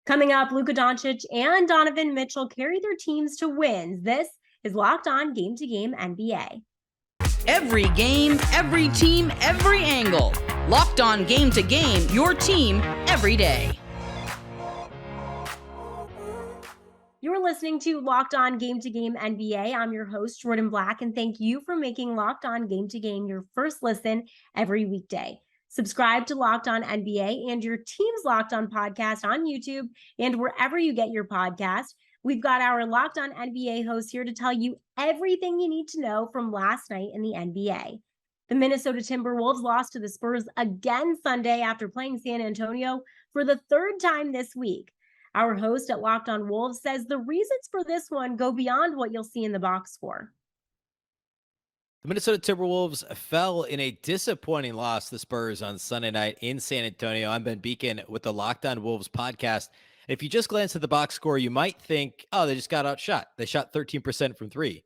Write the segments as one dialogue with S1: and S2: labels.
S1: Coming up, Luka Doncic and Donovan Mitchell carry their teams to wins. This is Locked On Game to Game NBA.
S2: Every game, every team, every angle. Locked On Game to Game, your team every day.
S1: You're listening to Locked On Game to Game NBA. I'm your host, Jourdan Black, and thank you for making Locked On Game to Game your first listen every weekday. Subscribe to Locked On NBA and your team's Locked On podcast on YouTube and wherever you get your podcast. We've got our Locked On NBA hosts here to tell you everything you need to know from last night in the NBA. The Minnesota Timberwolves lost to the Spurs again Sunday after playing San Antonio for the third time this week. Our host at Locked On Wolves says the reasons for this one go beyond what you'll see in the box score.
S3: The Minnesota Timberwolves fell in a disappointing loss to the Spurs on Sunday night in San Antonio. I'm Ben Beacon with the Locked On Wolves podcast. If you just glance at the box score, you might think, oh, they just got outshot. They shot 13% from three.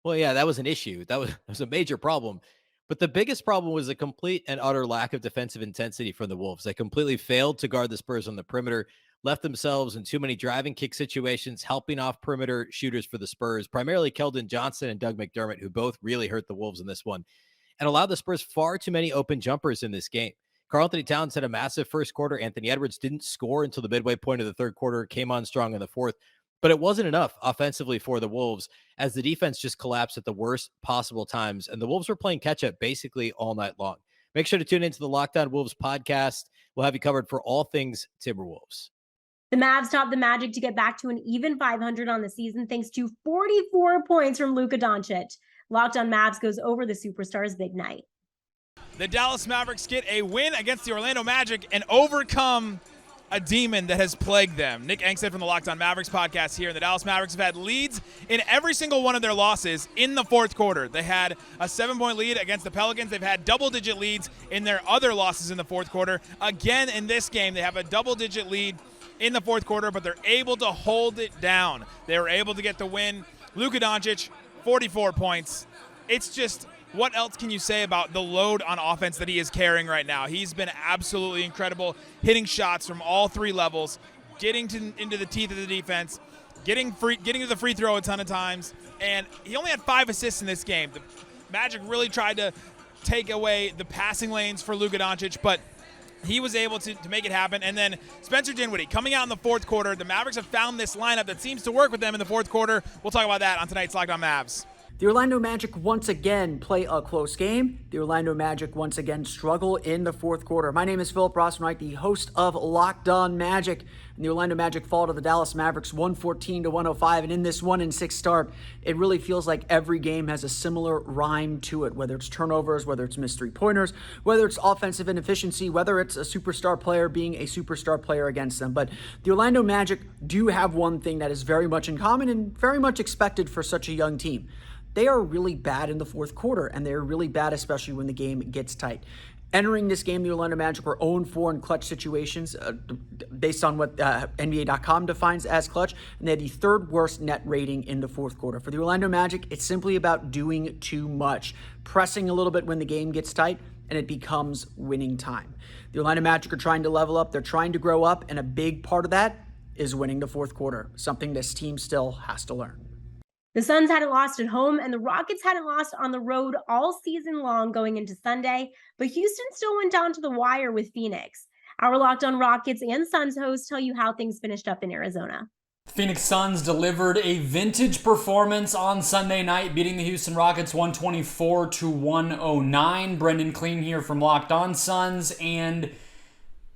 S3: Well, yeah, that was an issue. That was a major problem. But the biggest problem was a complete and utter lack of defensive intensity from the Wolves. They completely failed to guard the Spurs on the perimeter, left themselves in too many driving kick situations, helping off perimeter shooters for the Spurs, primarily Keldon Johnson and Doug McDermott, who both really hurt the Wolves in this one, and allowed the Spurs far too many open jumpers in this game. Karl-Anthony Towns had a massive first quarter. Anthony Edwards didn't score until the midway point of the third quarter, came on strong in the fourth, but it wasn't enough offensively for the Wolves as the defense just collapsed at the worst possible times, and the Wolves were playing catch-up basically all night long. Make sure to tune into the Locked On Wolves podcast. We'll have you covered for all things Timberwolves.
S1: The Mavs topped the Magic to get back to an even 500 on the season thanks to 44 points from Luka Doncic. Locked On Mavs goes over the Superstars' big night.
S4: The Dallas Mavericks get a win against the Orlando Magic and overcome a demon that has plagued them. Nick Angstead from the Locked On Mavericks podcast here. And the Dallas Mavericks have had leads in every single one of their losses in the fourth quarter. They had a 7-point lead against the Pelicans. They've had double-digit leads in their other losses in the fourth quarter. Again, in this game, they have a double-digit lead in the fourth quarter, but they're able to hold it down. They were able to get the win. Luka Doncic, 44 points. It's just, what else can you say about the load on offense that he is carrying right now? He's been absolutely incredible, hitting shots from all three levels, getting into the teeth of the defense, getting to the free throw a ton of times, and he only had 5 assists in this game. The Magic really tried to take away the passing lanes for Luka Doncic, but he was able to make it happen. And then Spencer Dinwiddie coming out in the fourth quarter. The Mavericks have found this lineup that seems to work with them in the fourth quarter. We'll talk about that on tonight's Locked On Mavs.
S5: The Orlando Magic once again play a close game. The Orlando Magic once again struggle in the fourth quarter. My name is Philip Rossman-Wright, the host of Locked On Magic. And the Orlando Magic fall to the Dallas Mavericks 114-105. And in this 1-6 start, it really feels like every game has a similar rhyme to it, whether it's turnovers, whether it's missed three-pointers, whether it's offensive inefficiency, whether it's a superstar player being a superstar player against them. But the Orlando Magic do have one thing that is very much in common and very much expected for such a young team. They are really bad in the fourth quarter, and they're really bad especially when the game gets tight. Entering this game, the Orlando Magic were 0-4 in clutch situations based on what NBA.com defines as clutch, and they had the third worst net rating in the fourth quarter. For the Orlando Magic, it's simply about doing too much, pressing a little bit when the game gets tight, and it becomes winning time. The Orlando Magic are trying to level up, they're trying to grow up, and a big part of that is winning the fourth quarter, something this team still has to learn.
S1: The Suns hadn't lost at home, and the Rockets hadn't lost on the road all season long going into Sunday, but Houston still went down to the wire with Phoenix. Our Locked On Rockets and Suns hosts tell you how things finished up in Arizona.
S6: Phoenix Suns delivered a vintage performance on Sunday night, beating the Houston Rockets 124-109. Brendan Clean here from Locked On Suns, and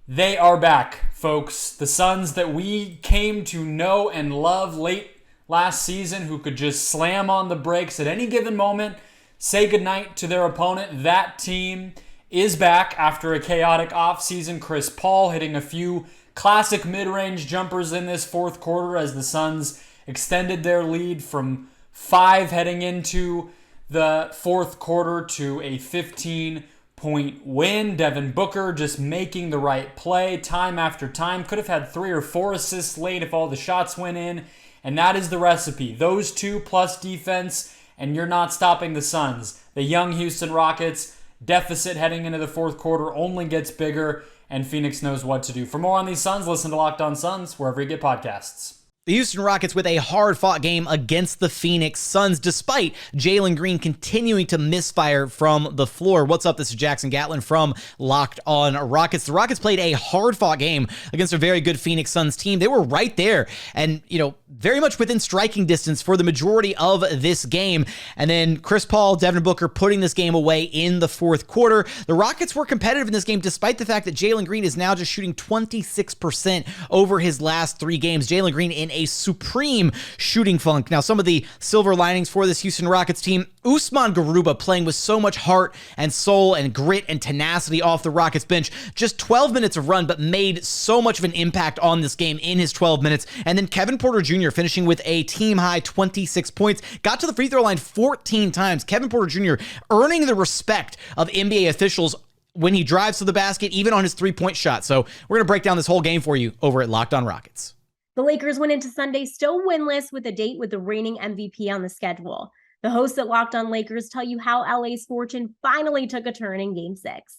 S6: they are back, folks. The Suns that we came to know and love late last season, who could just slam on the brakes at any given moment, say goodnight to their opponent. That team is back after a chaotic offseason. Chris Paul hitting a few classic mid-range jumpers in this fourth quarter as the Suns extended their lead from 5 heading into the fourth quarter to a 15-point win. Devin Booker just making the right play time after time. Could have had 3 or 4 assists late if all the shots went in. And that is the recipe. Those two plus defense, and you're not stopping the Suns. The young Houston Rockets deficit heading into the fourth quarter only gets bigger, and Phoenix knows what to do. For more on these Suns, listen to Locked On Suns wherever you get podcasts.
S7: The Houston Rockets with a hard-fought game against the Phoenix Suns, despite Jalen Green continuing to misfire from the floor. What's up? This is Jackson Gatlin from Locked On Rockets. The Rockets played a hard-fought game against a very good Phoenix Suns team. They were right there and, very much within striking distance for the majority of this game. And then Chris Paul, Devin Booker putting this game away in the fourth quarter. The Rockets were competitive in this game, despite the fact that Jalen Green is now just shooting 26% over his last 3 games. Jalen Green in a supreme shooting funk. Now, some of the silver linings for this Houston Rockets team: Usman Garuba playing with so much heart and soul and grit and tenacity off the Rockets bench. Just 12 minutes of run, but made so much of an impact on this game in his 12 minutes. And then Kevin Porter Jr. finishing with a team-high 26 points. Got to the free throw line 14 times. Kevin Porter Jr. earning the respect of NBA officials when he drives to the basket, even on his three-point shot. So we're going to break down this whole game for you over at Locked On Rockets.
S1: The Lakers went into Sunday still winless with a date with the reigning MVP on the schedule. The hosts at Locked On Lakers tell you how LA's fortune finally took a turn in Game 6.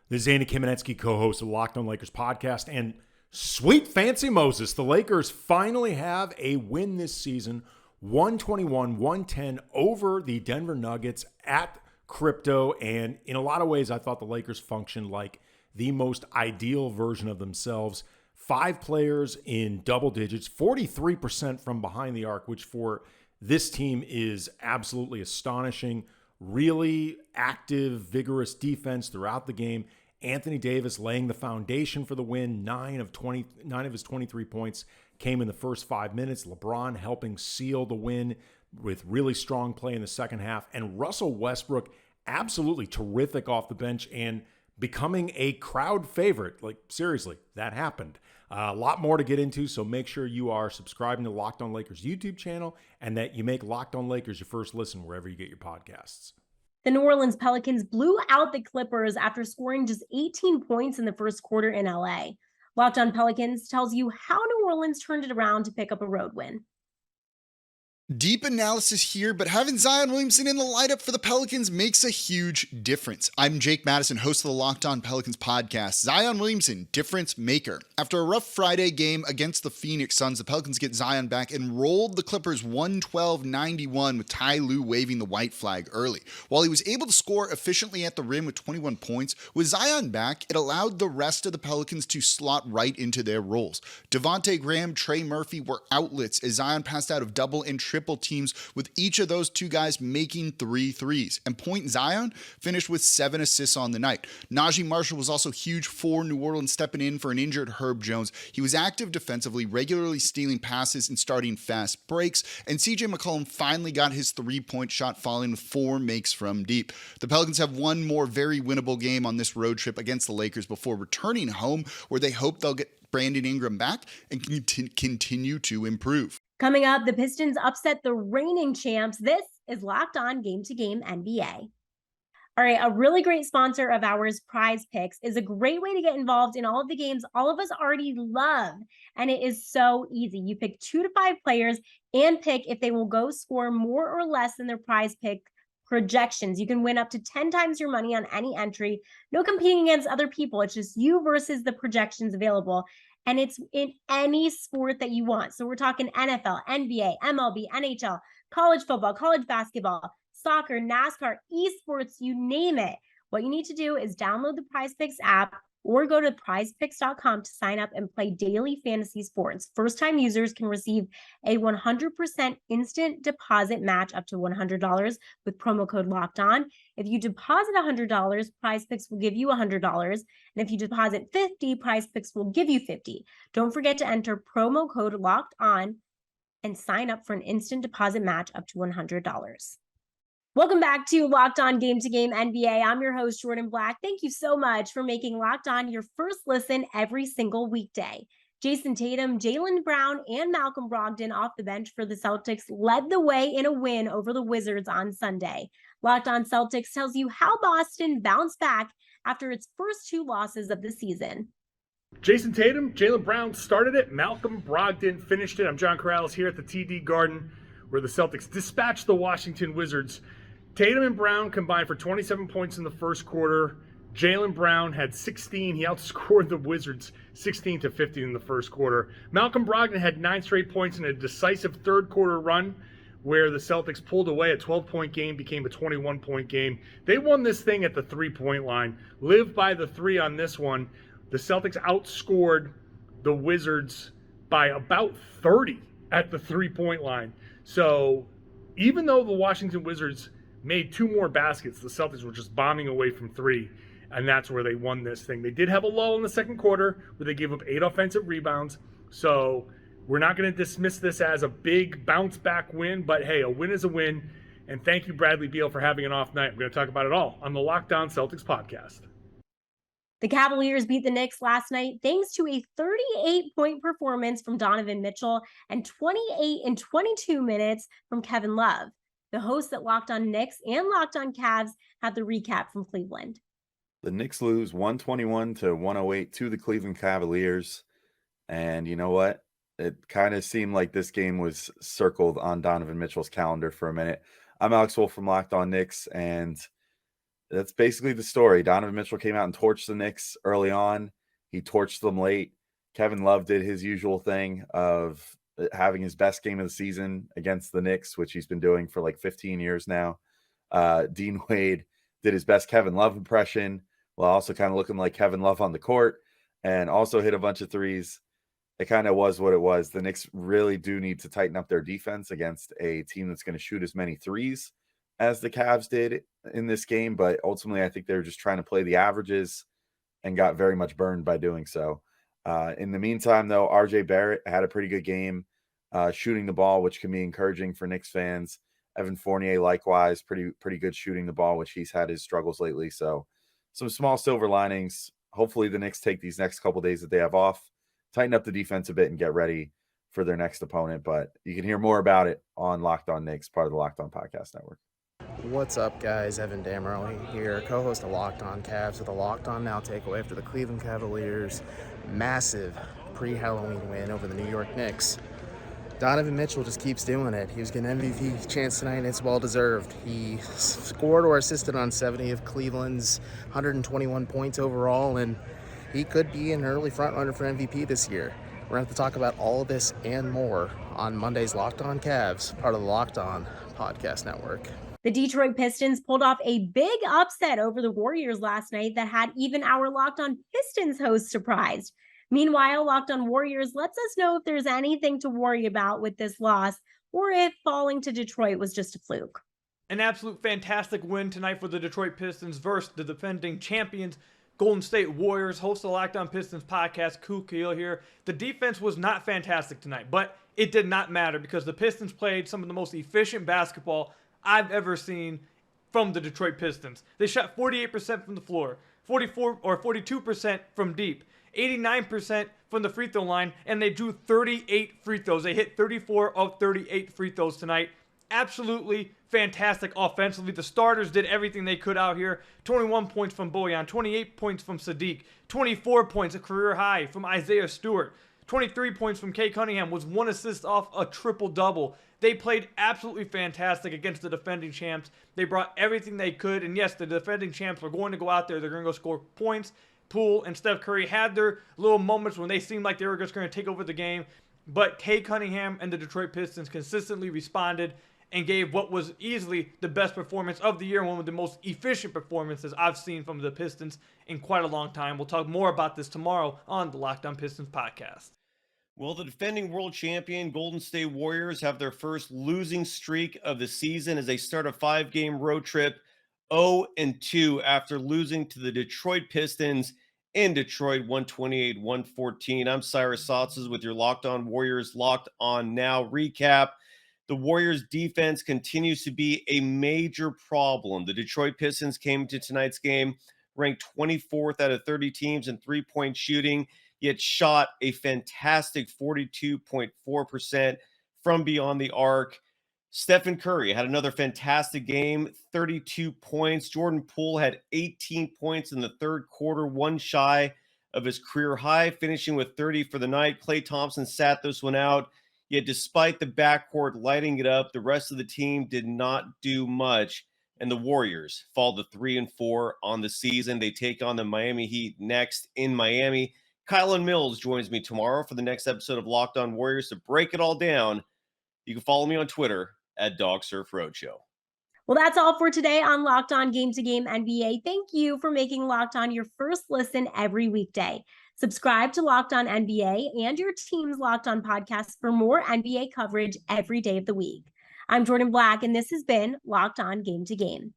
S8: This is Andy Kamenetsky, co-host of the Locked On Lakers podcast, and sweet fancy Moses, the Lakers finally have a win this season, 121-110 over the Denver Nuggets at Crypto, and in a lot of ways, I thought the Lakers functioned like the most ideal version of themselves. 5 players in double digits, 43% from behind the arc, which for this team is absolutely astonishing. Really active, vigorous defense throughout the game. Anthony Davis laying the foundation for the win. 9 of his 23 points came in the first 5 minutes. LeBron helping seal the win with really strong play in the second half. And Russell Westbrook absolutely terrific off the bench and becoming a crowd favorite. Like, seriously, that happened. A lot more to get into, so make sure you are subscribing to Locked On Lakers YouTube channel and that you make Locked On Lakers your first listen wherever you get your podcasts.
S1: The New Orleans Pelicans blew out the Clippers after scoring just 18 points in the first quarter in LA. Locked On Pelicans tells you how New Orleans turned it around to pick up a road win.
S9: Deep analysis here, but having Zion Williamson in the lineup for the Pelicans makes a huge difference. I'm Jake Madison, host of the Locked On Pelicans podcast. Zion Williamson, difference maker. After a rough Friday game against the Phoenix Suns, the Pelicans get Zion back and rolled the Clippers 112-91 with Ty Lue waving the white flag early. While he was able to score efficiently at the rim with 21 points, with Zion back, it allowed the rest of the Pelicans to slot right into their roles. Devontae Graham, Trey Murphy were outlets as Zion passed out of double and triple teams, with each of those 2 guys making 3 threes. And Point Zion finished with 7 assists on the night. Najee Marshall was also huge for New Orleans, stepping in for an injured Herb Jones. He was active defensively, regularly stealing passes and starting fast breaks. And CJ McCollum finally got his 3-point shot, falling with 4 makes from deep. The Pelicans have one more very winnable game on this road trip against the Lakers before returning home, where they hope they'll get Brandon Ingram back and continue to improve.
S1: Coming up, the Pistons upset the reigning champs. This is Locked On Game to Game NBA. All right, a really great sponsor of ours, PrizePicks, is a great way to get involved in all of the games all of us already love. And it is so easy. You pick 2 to 5 players and pick if they will go score more or less than their PrizePick projections. You can win up to 10 times your money on any entry. No competing against other people. It's just you versus the projections available. And it's in any sport that you want. So we're talking NFL, NBA, MLB, NHL, college football, college basketball, soccer, NASCAR, esports, you name it. What you need to do is download the PrizePicks app or go to prizepicks.com to sign up and play daily fantasy sports. First-time users can receive a 100% instant deposit match up to $100 with promo code Locked On. If you deposit $100, PrizePicks will give you $100. And if you deposit $50, PrizePicks will give you $50. Don't forget to enter promo code Locked On and sign up for an instant deposit match up to $100. Welcome back to Locked On Game to Game NBA. I'm your host, Jourdan Black. Thank you so much for making Locked On your first listen every single weekday. Jayson Tatum, Jaylen Brown, and Malcolm Brogdon off the bench for the Celtics led the way in a win over the Wizards on Sunday. Locked On Celtics tells you how Boston bounced back after its first 2 losses of the season.
S10: Jayson Tatum, Jaylen Brown started it. Malcolm Brogdon finished it. I'm John Corrales here at the TD Garden, where the Celtics dispatched the Washington Wizards. Tatum and Brown combined for 27 points in the first quarter. Jaylen Brown had 16. He outscored the Wizards 16-15 in the first quarter. Malcolm Brogdon had 9 straight points in a decisive third quarter run where the Celtics pulled away. A 12-point game became a 21-point game. They won this thing at the three-point line. Live by the three on this one. The Celtics outscored the Wizards by about 30 at the three-point line. So even though the Washington Wizards made 2 more baskets, the Celtics were just bombing away from 3, and that's where they won this thing. They did have a lull in the second quarter where they gave up 8 offensive rebounds. So we're not going to dismiss this as a big bounce-back win, but hey, a win is a win. And thank you, Bradley Beal, for having an off night. We're going to talk about it all on the Locked On Celtics podcast.
S1: The Cavaliers beat the Knicks last night thanks to a 38-point performance from Donovan Mitchell and 28 in 22 minutes from Kevin Love. The hosts at Locked On Knicks and Locked On Cavs had the recap from Cleveland.
S11: The Knicks lose 121-108 to the Cleveland Cavaliers. And you know what? It kind of seemed like this game was circled on Donovan Mitchell's calendar for a minute. I'm Alex Wolf from Locked On Knicks, and that's basically the story. Donovan Mitchell came out and torched the Knicks early on. He torched them late. Kevin Love did his usual thing of having his best game of the season against the Knicks, which he's been doing for like 15 years now. Dean Wade did his best Kevin Love impression while also kind of looking like Kevin Love on the court, and also hit a bunch of threes. It kind of was what it was. The Knicks really do need to tighten up their defense against a team that's going to shoot as many threes as the Cavs did in this game. But ultimately, I think they were just trying to play the averages and got very much burned by doing so. In the meantime, though, RJ Barrett had a pretty good game shooting the ball, which can be encouraging for Knicks fans. Evan Fournier, likewise, pretty good shooting the ball, which he's had his struggles lately. So some small silver linings. Hopefully the Knicks take these next couple days that they have off, tighten up the defense a bit, and get ready for their next opponent. But you can hear more about it on Locked On Knicks, part of the Locked On Podcast Network.
S12: What's up, guys? Evan Damerl here, co-host of Locked On Cavs with a Locked On Now takeaway after the Cleveland Cavaliers' massive pre-Halloween win over the New York Knicks. Donovan Mitchell just keeps doing it. He was getting an MVP chance tonight, and it's well-deserved. He scored or assisted on 70 of Cleveland's 121 points overall, and he could be an early front-runner for MVP this year. We're going to have to talk about all of this and more on Monday's Locked On Cavs, part of the Locked On Podcast Network.
S1: The Detroit Pistons pulled off a big upset over the Warriors last night that had even our Locked On Pistons host surprised. Meanwhile, Locked On Warriors lets us know if there's anything to worry about with this loss or if falling to Detroit was just a fluke.
S13: An absolute fantastic win tonight for the Detroit Pistons versus the defending champions Golden State Warriors. Host of the Locked On Pistons podcast, Ku Keel here. The defense was not fantastic tonight, but it did not matter because the Pistons played some of the most efficient basketball I've ever seen from the Detroit Pistons. They shot 48% from the floor, 42% from deep, 89% from the free throw line, and they drew 38 free throws. They hit 34 of 38 free throws tonight. Absolutely fantastic offensively. The starters did everything they could out here. 21 points from Bojan, 28 points from Sadiq, 24 points, a career high from Isaiah Stewart, 23 points from Kay Cunningham, was 1 assist off a triple-double. They played absolutely fantastic against the defending champs. They brought everything they could, and yes, the defending champs were going to go out there. They're going to go score points. Poole and Steph Curry had their little moments when they seemed like they were just going to take over the game, but Kay Cunningham and the Detroit Pistons consistently responded and gave what was easily the best performance of the year and one of the most efficient performances I've seen from the Pistons in quite a long time. We'll talk more about this tomorrow on the Locked On Pistons podcast.
S14: Well, the defending world champion Golden State Warriors have their first losing streak of the season as they start a 5-game road trip 0-2 after losing to the Detroit Pistons in Detroit 128-114. I'm Cyrus Sauces with your Locked On Warriors Locked On Now recap. The Warriors defense continues to be a major problem. The Detroit Pistons came into tonight's game ranked 24th out of 30 teams in three-point shooting, yet shot a fantastic 42.4% from beyond the arc. Stephen Curry had another fantastic game, 32 points. Jordan Poole had 18 points in the third quarter, one shy of his career high, finishing with 30 for the night. Klay Thompson sat this one out. Yet despite the backcourt lighting it up, the rest of the team did not do much and the Warriors fall to 3-4 on the season. They take on the Miami Heat next in Miami. Kylan Mills joins me tomorrow for the next episode of Locked On Warriors to break it all down. You can follow me on Twitter at DogSurfRoadshow.
S1: Well, that's all for today on Locked On Game to Game NBA. Thank you for making Locked On your first listen every weekday. Subscribe to Locked On NBA and your team's Locked On podcast for more NBA coverage every day of the week. I'm Jourdan Black, and this has been Locked On Game to Game.